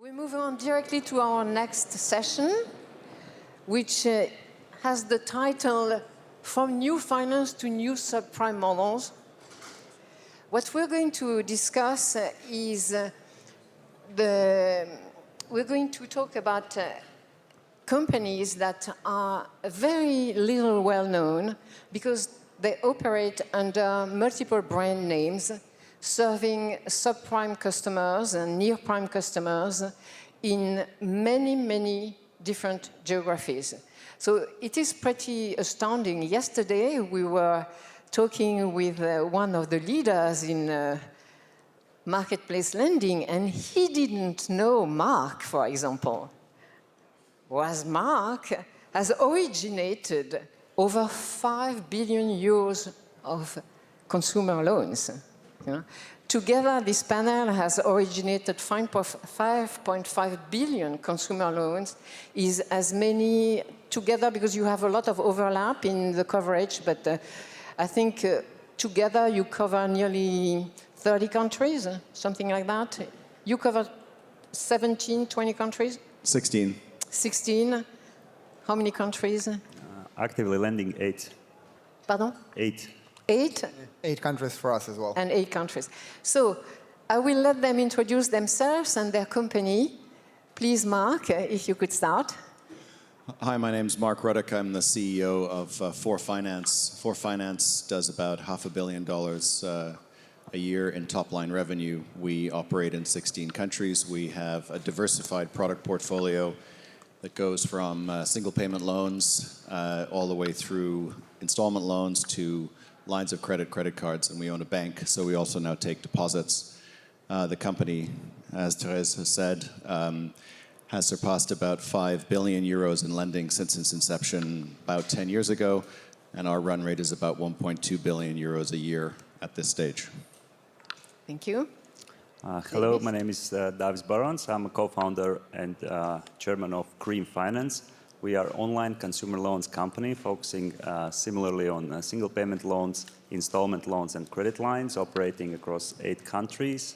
We move on directly to our next session, which has the title, From New Finance to New Subprime Models. What we're going to discuss is we're going to talk about companies that are very little well-known because they operate under multiple brand names, serving subprime customers and near-prime customers in many, many different geographies. So it is pretty astounding. Yesterday, we were talking with one of the leaders in marketplace lending, and he didn't know Mark, for example. Whereas Mark has originated over 5 billion euros of consumer loans. You know? Together, this panel has originated 5.5 billion consumer loans, is as many together, because you have a lot of overlap in the coverage, but I think together you cover nearly 30 countries, something like that. You cover 17, 20 countries? 16. 16. How many countries? Actively lending 8. Pardon? 8. 8? 8 countries for us as well. And 8 countries. So I will let them introduce themselves and their company. Please, Mark, if you could start. Hi, my name's Mark Ruddock. I'm the CEO of Finance. Finance does about $500 million a year in top-line revenue. We operate in 16 countries. We have a diversified product portfolio that goes from single payment loans all the way through installment loans to lines of credit, credit cards, and we own a bank, so we also now take deposits. The company, as Therese has said, has surpassed about 5 billion euros in lending since its inception about 10 years ago, and our run rate is about 1.2 billion euros a year at this stage. Thank you. Hello, my name is Davis Barons. I'm a co-founder and chairman of Creamfinance. We are an online consumer loans company focusing similarly on single payment loans, installment loans, and credit lines, operating across 8 countries.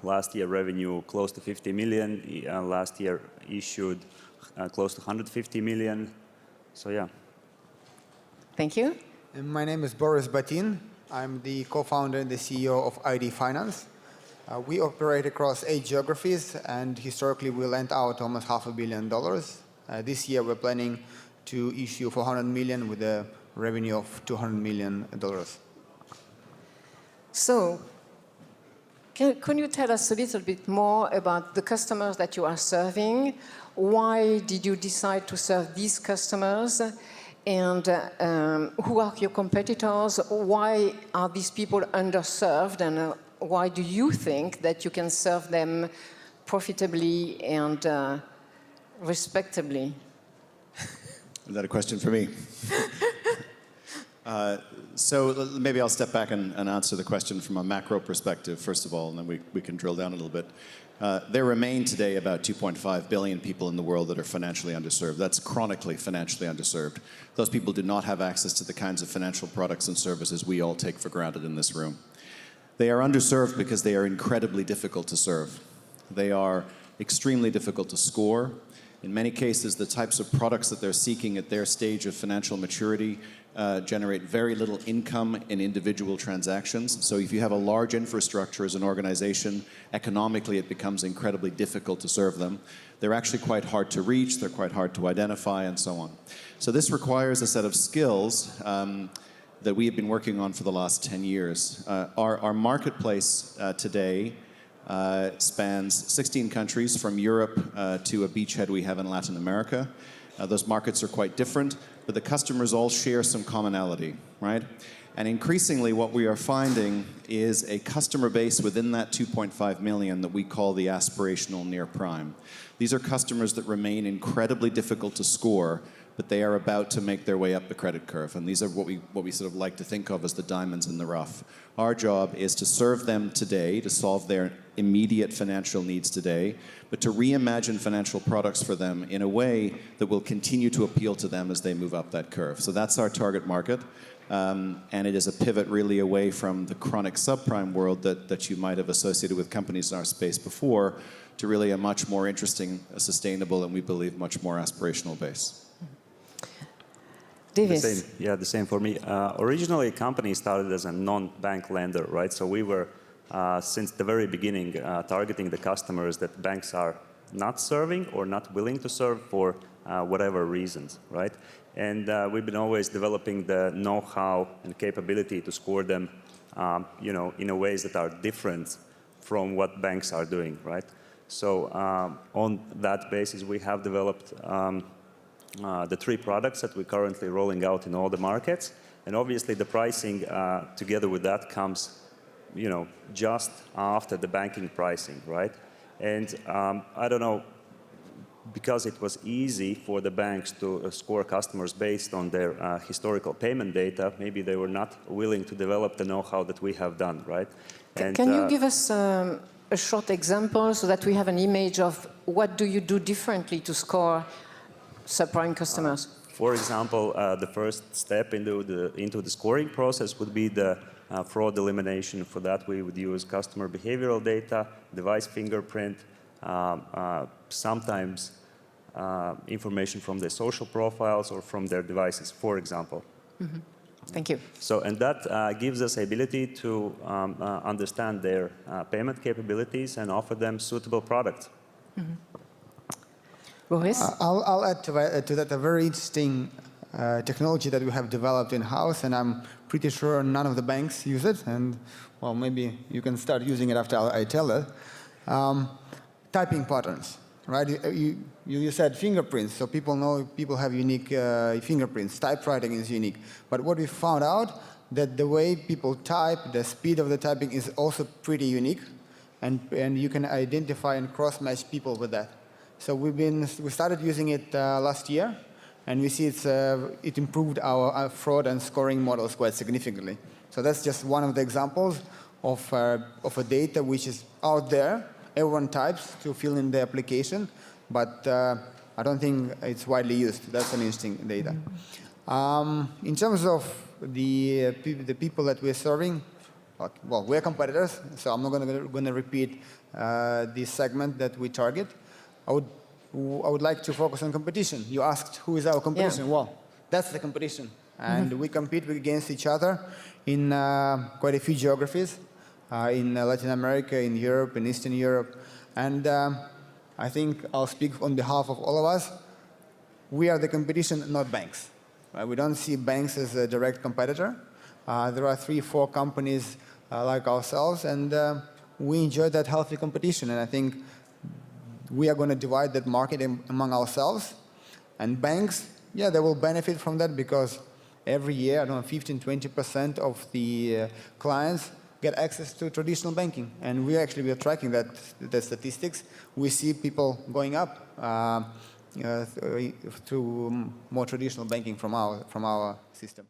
Last year revenue close to 50 million. Last year issued close to 150 million. So yeah. Thank you. And my name is Boris Batin. I'm the co-founder and the CEO of ID Finance. We operate across 8 geographies, and historically we lent out almost $500 million. This year we're planning to issue 400 million with a revenue of $200 million. So, can you tell us a little bit more about the customers that you are serving? Why did you decide to serve these customers? And who are your competitors? Why are these people underserved? And why do you think that you can serve them profitably and respectably? Is that a question for me? So maybe I'll step back and answer the question from a macro perspective, first of all, and then we can drill down a little bit. There remain today about 2.5 billion people in the world that are financially underserved. That's chronically financially underserved. Those people do not have access to the kinds of financial products and services we all take for granted in this room. They are underserved because they are incredibly difficult to serve. They are extremely difficult to score. In many cases, the types of products that they're seeking at their stage of financial maturity generate very little income in individual transactions. So if you have a large infrastructure as an organization, economically it becomes incredibly difficult to serve them. They're actually quite hard to reach, they're quite hard to identify, and so on. So this requires a set of skills that we have been working on for the last 10 years. Our marketplace today spans 16 countries, from Europe to a beachhead we have in Latin America. Those markets are quite different, but the customers all share some commonality, right? And increasingly what we are finding is a customer base within that 2.5 million that we call the aspirational near prime. These are customers that remain incredibly difficult to score, but they are about to make their way up the credit curve. And these are what we sort of like to think of as the diamonds in the rough. Our job is to serve them today, to solve their immediate financial needs today, but to reimagine financial products for them in a way that will continue to appeal to them as they move up that curve. So that's our target market. And it is a pivot really away from the chronic subprime world that you might have associated with companies in our space before, to really a much more interesting, sustainable, and we believe much more aspirational base. Davis. The same for me. Originally, company started as a non-bank lender, right? So we were, since the very beginning, targeting the customers that banks are not serving or not willing to serve for whatever reasons, right? And we've been always developing the know-how and capability to score them, in a ways that are different from what banks are doing, right? So on that basis, we have developed the 3 products that we're currently rolling out in all the markets. And obviously the pricing together with that comes, just after the banking pricing, right? And I don't know, because it was easy for the banks to score customers based on their historical payment data, maybe they were not willing to develop the know-how that we have done, right? And, can you give us a short example so that we have an image of what do you do differently to score subprime customers? For example, the first step into the scoring process would be the fraud elimination. For that, we would use customer behavioral data, device fingerprint, sometimes information from their social profiles or from their devices, for example. Mm-hmm. Thank you. So, and that gives us ability to understand their payment capabilities and offer them suitable products. Mm-hmm. Boris? I'll add to that a very interesting technology that we have developed in-house, and I'm pretty sure none of the banks use it, and well, maybe you can start using it after I tell it. Typing patterns, right? You said fingerprints, so people know people have unique fingerprints. Typewriting is unique. But what we found out, that the way people type, the speed of the typing is also pretty unique, and you can identify and cross-match people with that. So we started using it last year, and we see it improved our fraud and scoring models quite significantly. So that's just one of the examples of a data which is out there. Everyone types to fill in the application, but I don't think it's widely used. That's an interesting data. In terms of the people that we're serving, well, we're competitors, so I'm not going to repeat this segment that we target. I would like to focus on competition. You asked who is our competition. Yeah. Well, that's the competition. And we compete against each other in quite a few geographies, in Latin America, in Europe, in Eastern Europe. And I think I'll speak on behalf of all of us. We are the competition, not banks. Right? We don't see banks as a direct competitor. There are 3-4 companies like ourselves, and we enjoy that healthy competition. And I think we are going to divide that market among ourselves. And banks, yeah, they will benefit from that because every year, I don't know, 15-20% of the clients get access to traditional banking. And we are tracking the statistics. We see people going up through more traditional banking from our system.